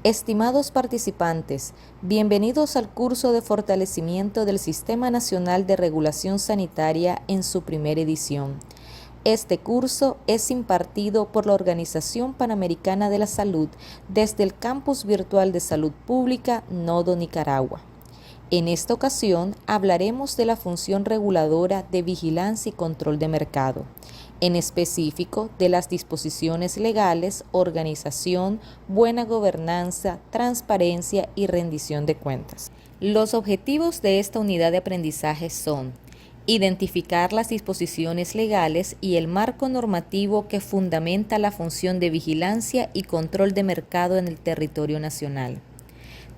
Estimados participantes, bienvenidos al curso de fortalecimiento del Sistema Nacional de Regulación Sanitaria en su primera edición. Este curso es impartido por la Organización Panamericana de la Salud desde el Campus Virtual de Salud Pública Nodo, Nicaragua. En esta ocasión hablaremos de la función reguladora de vigilancia y control de mercado, en específico de las disposiciones legales, organización, buena gobernanza, transparencia y rendición de cuentas. Los objetivos de esta unidad de aprendizaje son identificar las disposiciones legales y el marco normativo que fundamenta la función de vigilancia y control de mercado en el territorio nacional.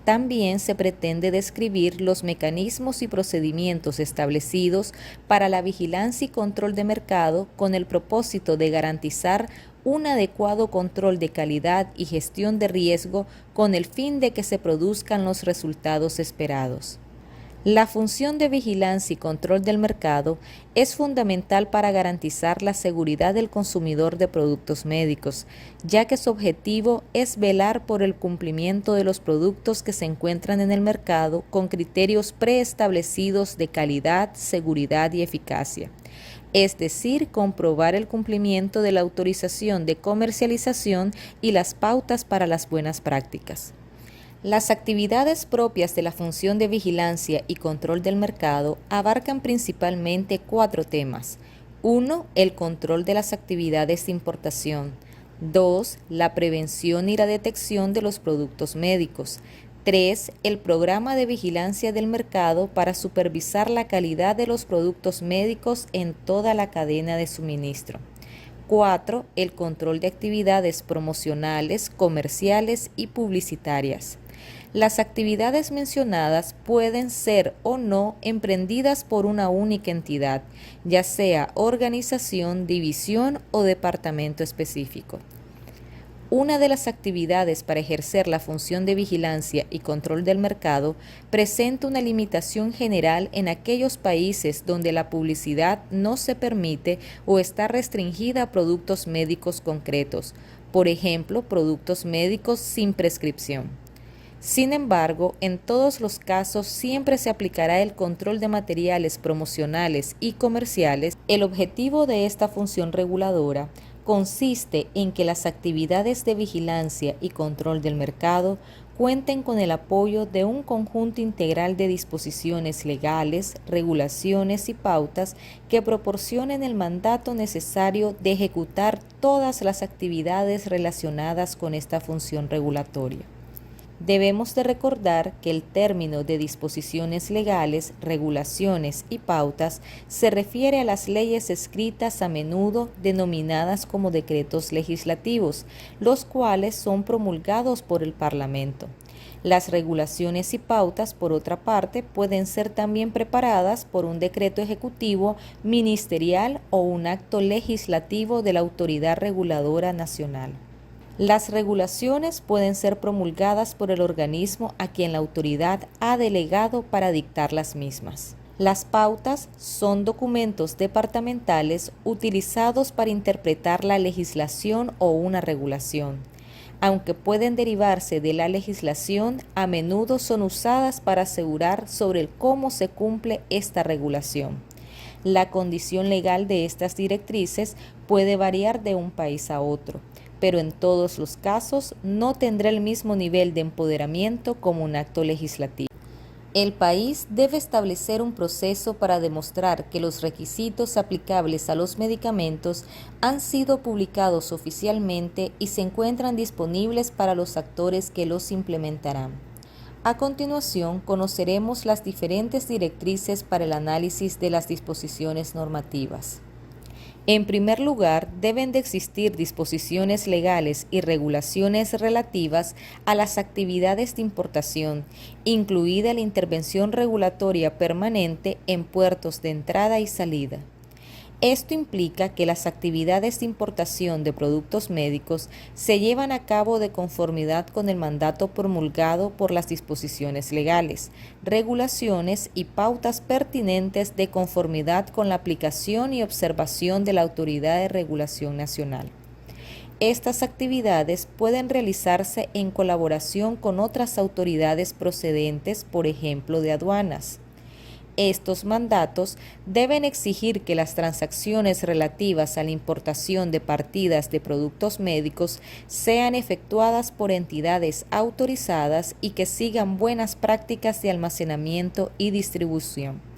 También se pretende describir los mecanismos y procedimientos establecidos para la vigilancia y control de mercado con el propósito de garantizar un adecuado control de calidad y gestión de riesgo con el fin de que se produzcan los resultados esperados. La función de vigilancia y control del mercado es fundamental para garantizar la seguridad del consumidor de productos médicos, ya que su objetivo es velar por el cumplimiento de los productos que se encuentran en el mercado con criterios preestablecidos de calidad, seguridad y eficacia. Es decir, comprobar el cumplimiento de la autorización de comercialización y las pautas para las buenas prácticas. Las actividades propias de la función de vigilancia y control del mercado abarcan principalmente 4 temas. 1. El control de las actividades de importación. 2. La prevención y la detección de los productos médicos. 3. El programa de vigilancia del mercado para supervisar la calidad de los productos médicos en toda la cadena de suministro. 4. El control de actividades promocionales, comerciales y publicitarias. Las actividades mencionadas pueden ser o no emprendidas por una única entidad, ya sea organización, división o departamento específico. Una de las actividades para ejercer la función de vigilancia y control del mercado presenta una limitación general en aquellos países donde la publicidad no se permite o está restringida a productos médicos concretos, por ejemplo, productos médicos sin prescripción. Sin embargo, en todos los casos siempre se aplicará el control de materiales promocionales y comerciales. El objetivo de esta función reguladora consiste en que las actividades de vigilancia y control del mercado cuenten con el apoyo de un conjunto integral de disposiciones legales, regulaciones y pautas que proporcionen el mandato necesario de ejecutar todas las actividades relacionadas con esta función regulatoria. Debemos de recordar que el término de disposiciones legales, regulaciones y pautas se refiere a las leyes escritas a menudo denominadas como decretos legislativos, los cuales son promulgados por el Parlamento. Las regulaciones y pautas, por otra parte, pueden ser también preparadas por un decreto ejecutivo, ministerial o un acto legislativo de la autoridad reguladora nacional. Las regulaciones pueden ser promulgadas por el organismo a quien la autoridad ha delegado para dictar las mismas. Las pautas son documentos departamentales utilizados para interpretar la legislación o una regulación. Aunque pueden derivarse de la legislación, a menudo son usadas para asegurar sobre el cómo se cumple esta regulación. La condición legal de estas directrices puede variar de un país a otro, pero en todos los casos no tendrá el mismo nivel de empoderamiento como un acto legislativo. El país debe establecer un proceso para demostrar que los requisitos aplicables a los medicamentos han sido publicados oficialmente y se encuentran disponibles para los actores que los implementarán. A continuación, conoceremos las diferentes directrices para el análisis de las disposiciones normativas. En primer lugar, deben de existir disposiciones legales y regulaciones relativas a las actividades de importación, incluida la intervención regulatoria permanente en puertos de entrada y salida. Esto implica que las actividades de importación de productos médicos se llevan a cabo de conformidad con el mandato promulgado por las disposiciones legales, regulaciones y pautas pertinentes de conformidad con la aplicación y observación de la Autoridad de Regulación Nacional. Estas actividades pueden realizarse en colaboración con otras autoridades procedentes, por ejemplo, de aduanas. Estos mandatos deben exigir que las transacciones relativas a la importación de partidas de productos médicos sean efectuadas por entidades autorizadas y que sigan buenas prácticas de almacenamiento y distribución.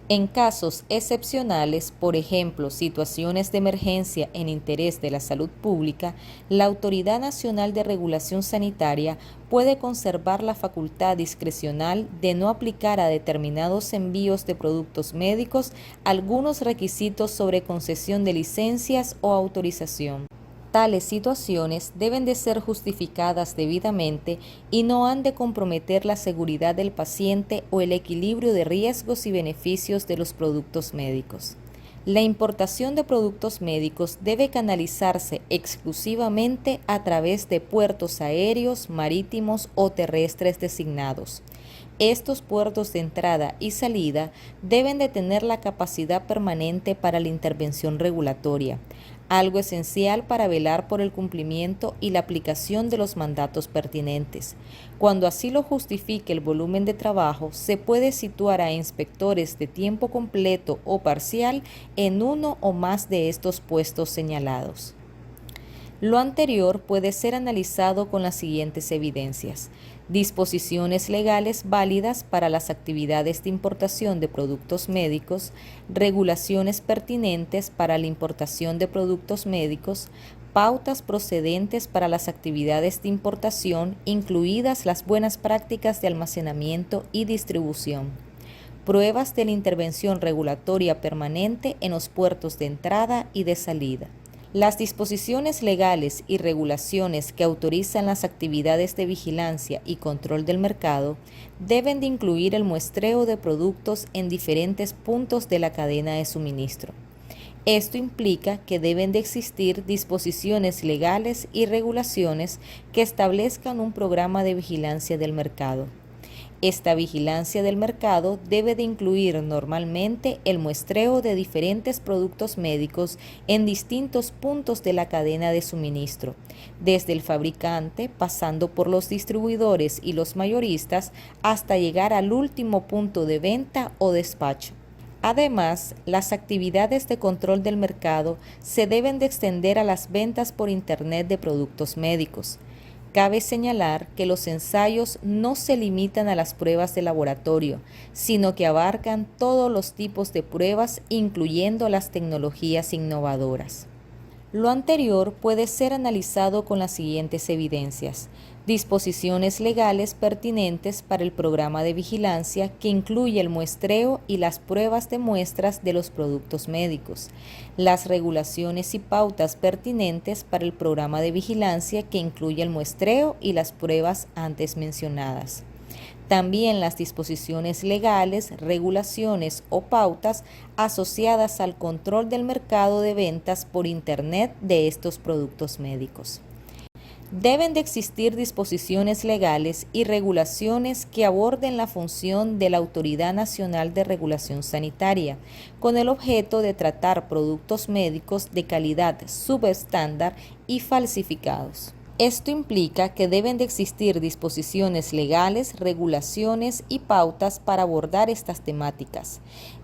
En casos excepcionales, por ejemplo, situaciones de emergencia en interés de la salud pública, la Autoridad Nacional de Regulación Sanitaria puede conservar la facultad discrecional de no aplicar a determinados envíos de productos médicos algunos requisitos sobre concesión de licencias o autorización. Tales situaciones deben de ser justificadas debidamente y no han de comprometer la seguridad del paciente o el equilibrio de riesgos y beneficios de los productos médicos. La importación de productos médicos debe canalizarse exclusivamente a través de puertos aéreos, marítimos o terrestres designados. Estos puertos de entrada y salida deben de tener la capacidad permanente para la intervención regulatoria, algo esencial para velar por el cumplimiento y la aplicación de los mandatos pertinentes. Cuando así lo justifique el volumen de trabajo, se puede situar a inspectores de tiempo completo o parcial en uno o más de estos puestos señalados. Lo anterior puede ser analizado con las siguientes evidencias: disposiciones legales válidas para las actividades de importación de productos médicos, regulaciones pertinentes para la importación de productos médicos, pautas procedentes para las actividades de importación, incluidas las buenas prácticas de almacenamiento y distribución, pruebas de la intervención regulatoria permanente en los puertos de entrada y de salida. Las disposiciones legales y regulaciones que autorizan las actividades de vigilancia y control del mercado deben de incluir el muestreo de productos en diferentes puntos de la cadena de suministro. Esto implica que deben de existir disposiciones legales y regulaciones que establezcan un programa de vigilancia del mercado. Esta vigilancia del mercado debe de incluir normalmente el muestreo de diferentes productos médicos en distintos puntos de la cadena de suministro, desde el fabricante, pasando por los distribuidores y los mayoristas, hasta llegar al último punto de venta o despacho. Además, las actividades de control del mercado se deben de extender a las ventas por Internet de productos médicos. Cabe señalar que los ensayos no se limitan a las pruebas de laboratorio, sino que abarcan todos los tipos de pruebas, incluyendo las tecnologías innovadoras. Lo anterior puede ser analizado con las siguientes evidencias: disposiciones legales pertinentes para el programa de vigilancia que incluye el muestreo y las pruebas de muestras de los productos médicos, las regulaciones y pautas pertinentes para el programa de vigilancia que incluye el muestreo y las pruebas antes mencionadas. También las disposiciones legales, regulaciones o pautas asociadas al control del mercado de ventas por Internet de estos productos médicos. Deben de existir disposiciones legales y regulaciones que aborden la función de la Autoridad Nacional de Regulación Sanitaria, con el objeto de tratar productos médicos de calidad subestándar y falsificados. Esto implica que deben de existir disposiciones legales, regulaciones y pautas para abordar estas temáticas.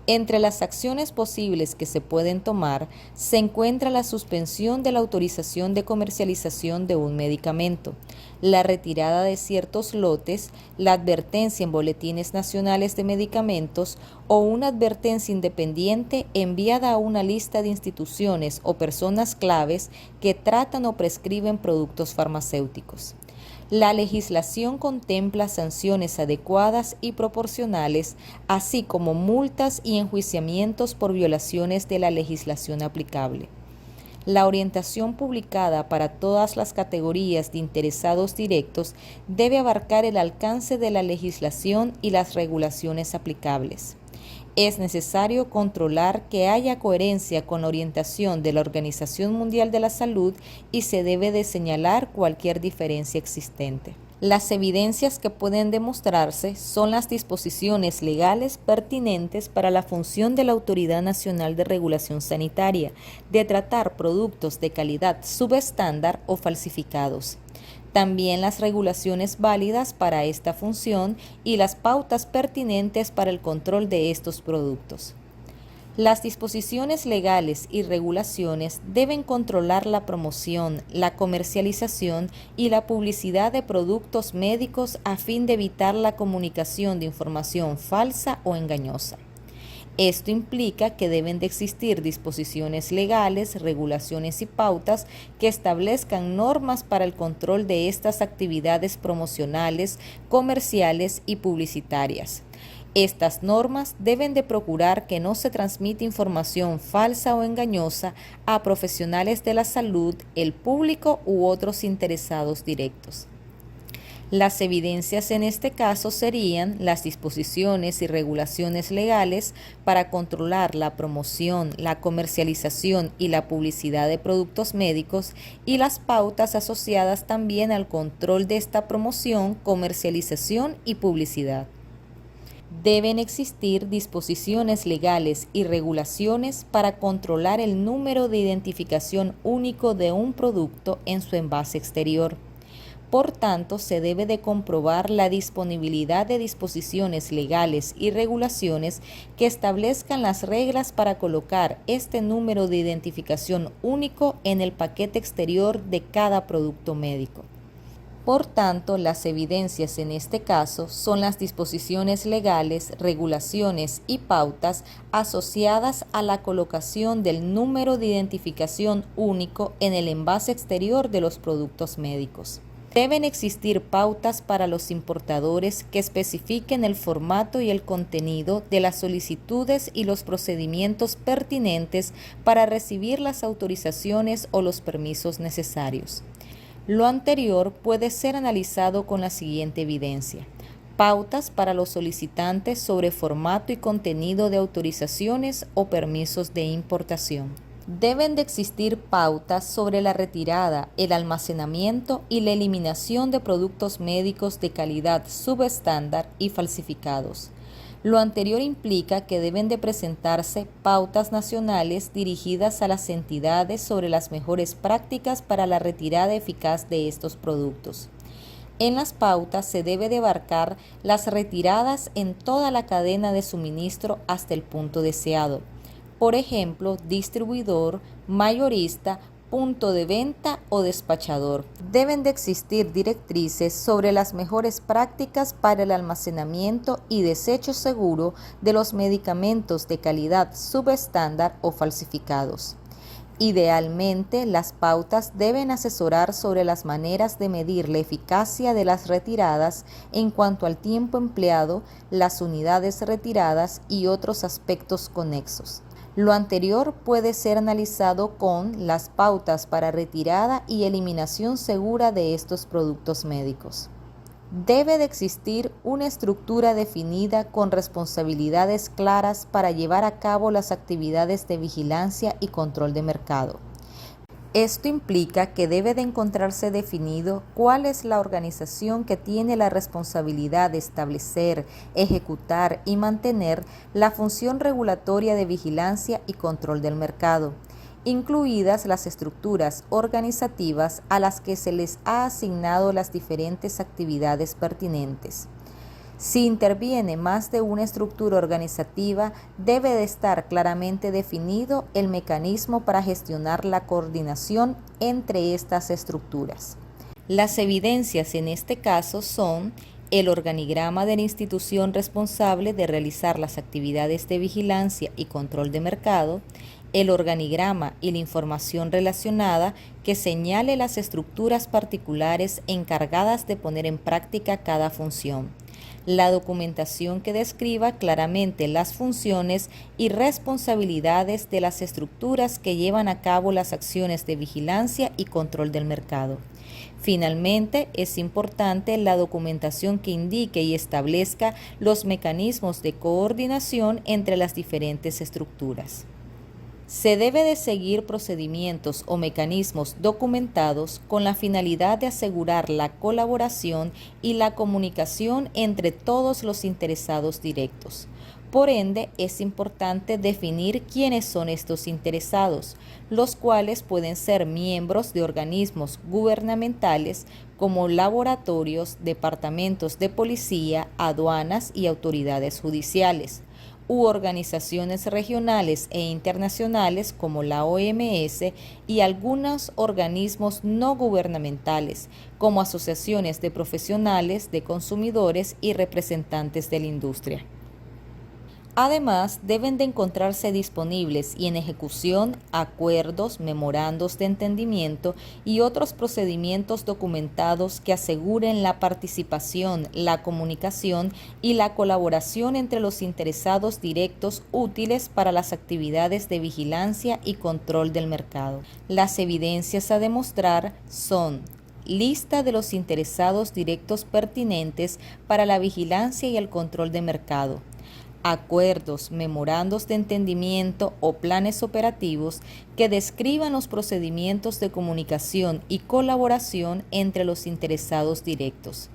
Entre las acciones posibles que se pueden tomar se encuentra la suspensión de la autorización de comercialización de un medicamento, la retirada de ciertos lotes, la advertencia en boletines nacionales de medicamentos o una advertencia independiente enviada a una lista de instituciones o personas claves que tratan o prescriben productos farmacéuticos. La legislación contempla sanciones adecuadas y proporcionales, así como multas y enjuiciamientos por violaciones de la legislación aplicable. La orientación publicada para todas las categorías de interesados directos debe abarcar el alcance de la legislación y las regulaciones aplicables. Es necesario controlar que haya coherencia con la orientación de la Organización Mundial de la Salud y se debe de señalar cualquier diferencia existente. Las evidencias que pueden demostrarse son las disposiciones legales pertinentes para la función de la Autoridad Nacional de Regulación Sanitaria de tratar productos de calidad subestándar o falsificados. También las regulaciones válidas para esta función y las pautas pertinentes para el control de estos productos. Las disposiciones legales y regulaciones deben controlar la promoción, la comercialización y la publicidad de productos médicos a fin de evitar la comunicación de información falsa o engañosa. Esto implica que deben de existir disposiciones legales, regulaciones y pautas que establezcan normas para el control de estas actividades promocionales, comerciales y publicitarias. Estas normas deben de procurar que no se transmita información falsa o engañosa a profesionales de la salud, el público u otros interesados directos. Las evidencias en este caso serían las disposiciones y regulaciones legales para controlar la promoción, la comercialización y la publicidad de productos médicos y las pautas asociadas también al control de esta promoción, comercialización y publicidad. Deben existir disposiciones legales y regulaciones para controlar el número de identificación único de un producto en su envase exterior. Por tanto, se debe de comprobar la disponibilidad de disposiciones legales y regulaciones que establezcan las reglas para colocar este número de identificación único en el paquete exterior de cada producto médico. Por tanto, las evidencias en este caso son las disposiciones legales, regulaciones y pautas asociadas a la colocación del número de identificación único en el envase exterior de los productos médicos. Deben existir pautas para los importadores que especifiquen el formato y el contenido de las solicitudes y los procedimientos pertinentes para recibir las autorizaciones o los permisos necesarios. Lo anterior puede ser analizado con la siguiente evidencia. Pautas para los solicitantes sobre formato y contenido de autorizaciones o permisos de importación. Deben de existir pautas sobre la retirada, el almacenamiento y la eliminación de productos médicos de calidad subestándar y falsificados. Lo anterior implica que deben de presentarse pautas nacionales dirigidas a las entidades sobre las mejores prácticas para la retirada eficaz de estos productos. En las pautas se debe de abarcar las retiradas en toda la cadena de suministro hasta el punto deseado. Por ejemplo, distribuidor, mayorista, punto de venta o despachador. Deben de existir directrices sobre las mejores prácticas para el almacenamiento y desecho seguro de los medicamentos de calidad subestándar o falsificados. Idealmente, las pautas deben asesorar sobre las maneras de medir la eficacia de las retiradas en cuanto al tiempo empleado, las unidades retiradas y otros aspectos conexos. Lo anterior puede ser analizado con las pautas para retirada y eliminación segura de estos productos médicos. Debe de existir una estructura definida con responsabilidades claras para llevar a cabo las actividades de vigilancia y control de mercado. Esto implica que debe de encontrarse definido cuál es la organización que tiene la responsabilidad de establecer, ejecutar y mantener la función regulatoria de vigilancia y control del mercado, incluidas las estructuras organizativas a las que se les ha asignado las diferentes actividades pertinentes. Si interviene más de una estructura organizativa, debe de estar claramente definido el mecanismo para gestionar la coordinación entre estas estructuras. Las evidencias en este caso son el organigrama de la institución responsable de realizar las actividades de vigilancia y control de mercado, el organigrama y la información relacionada que señale las estructuras particulares encargadas de poner en práctica cada función, la documentación que describa claramente las funciones y responsabilidades de las estructuras que llevan a cabo las acciones de vigilancia y control del mercado. Finalmente, es importante la documentación que indique y establezca los mecanismos de coordinación entre las diferentes estructuras. Se debe de seguir procedimientos o mecanismos documentados con la finalidad de asegurar la colaboración y la comunicación entre todos los interesados directos. Por ende, es importante definir quiénes son estos interesados, los cuales pueden ser miembros de organismos gubernamentales como laboratorios, departamentos de policía, aduanas y autoridades judiciales, u organizaciones regionales e internacionales como la OMS y algunos organismos no gubernamentales como asociaciones de profesionales, de consumidores y representantes de la industria. Además, deben de encontrarse disponibles y en ejecución acuerdos, memorandos de entendimiento y otros procedimientos documentados que aseguren la participación, la comunicación y la colaboración entre los interesados directos útiles para las actividades de vigilancia y control del mercado. Las evidencias a demostrar son: lista de los interesados directos pertinentes para la vigilancia y el control de mercado, acuerdos, memorandos de entendimiento o planes operativos que describan los procedimientos de comunicación y colaboración entre los interesados directos.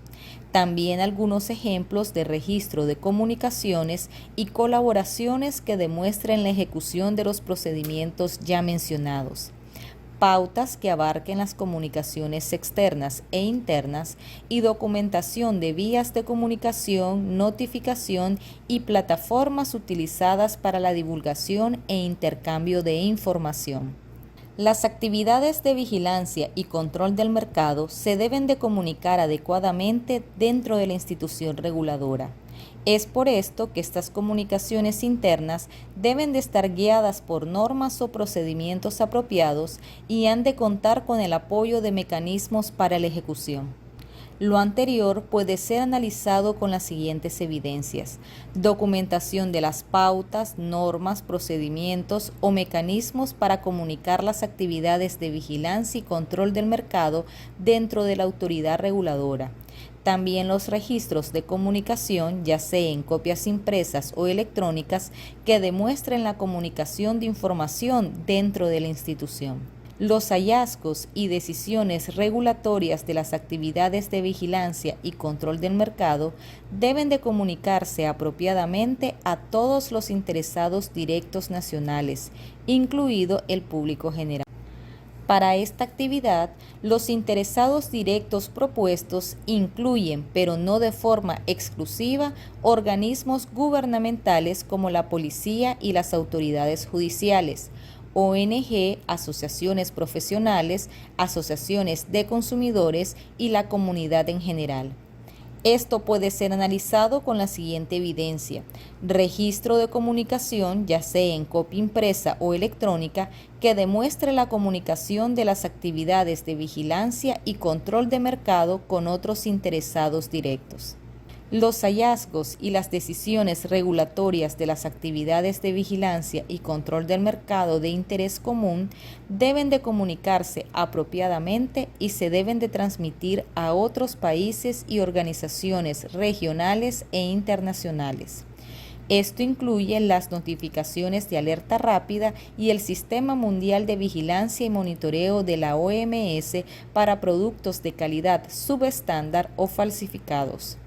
También algunos ejemplos de registro de comunicaciones y colaboraciones que demuestren la ejecución de los procedimientos ya mencionados. Pautas que abarquen las comunicaciones externas e internas y documentación de vías de comunicación, notificación y plataformas utilizadas para la divulgación e intercambio de información. Las actividades de vigilancia y control del mercado se deben de comunicar adecuadamente dentro de la institución reguladora. Es por esto que estas comunicaciones internas deben de estar guiadas por normas o procedimientos apropiados y han de contar con el apoyo de mecanismos para la ejecución. Lo anterior puede ser analizado con las siguientes evidencias: documentación de las pautas, normas, procedimientos o mecanismos para comunicar las actividades de vigilancia y control del mercado dentro de la autoridad reguladora. También los registros de comunicación, ya sea en copias impresas o electrónicas, que demuestren la comunicación de información dentro de la institución. Los hallazgos y decisiones regulatorias de las actividades de vigilancia y control del mercado deben de comunicarse apropiadamente a todos los interesados directos nacionales, incluido el público general. Para esta actividad, los interesados directos propuestos incluyen, pero no de forma exclusiva, organismos gubernamentales como la policía y las autoridades judiciales, ONG, asociaciones profesionales, asociaciones de consumidores y la comunidad en general. Esto puede ser analizado con la siguiente evidencia: registro de comunicación, ya sea en copia impresa o electrónica, que demuestre la comunicación de las actividades de vigilancia y control de mercado con otros interesados directos. Los hallazgos y las decisiones regulatorias de las actividades de vigilancia y control del mercado de interés común deben de comunicarse apropiadamente y se deben de transmitir a otros países y organizaciones regionales e internacionales. Esto incluye las notificaciones de alerta rápida y el Sistema Mundial de Vigilancia y Monitoreo de la OMS para productos de calidad subestándar o falsificados.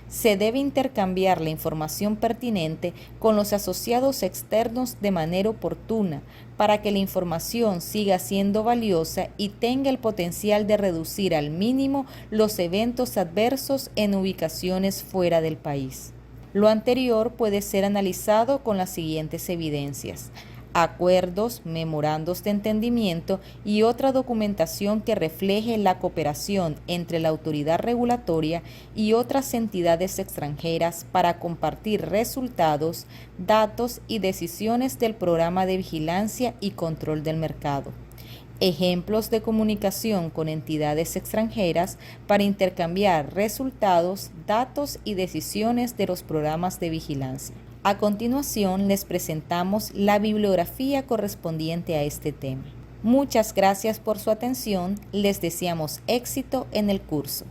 Se debe intercambiar la información pertinente con los asociados externos de manera oportuna para que la información siga siendo valiosa y tenga el potencial de reducir al mínimo los eventos adversos en ubicaciones fuera del país. Lo anterior puede ser analizado con las siguientes evidencias: acuerdos, memorandos de entendimiento y otra documentación que refleje la cooperación entre la autoridad regulatoria y otras entidades extranjeras para compartir resultados, datos y decisiones del programa de vigilancia y control del mercado. Ejemplos de comunicación con entidades extranjeras para intercambiar resultados, datos y decisiones de los programas de vigilancia. A continuación, les presentamos la bibliografía correspondiente a este tema. Muchas gracias por su atención. Les deseamos éxito en el curso.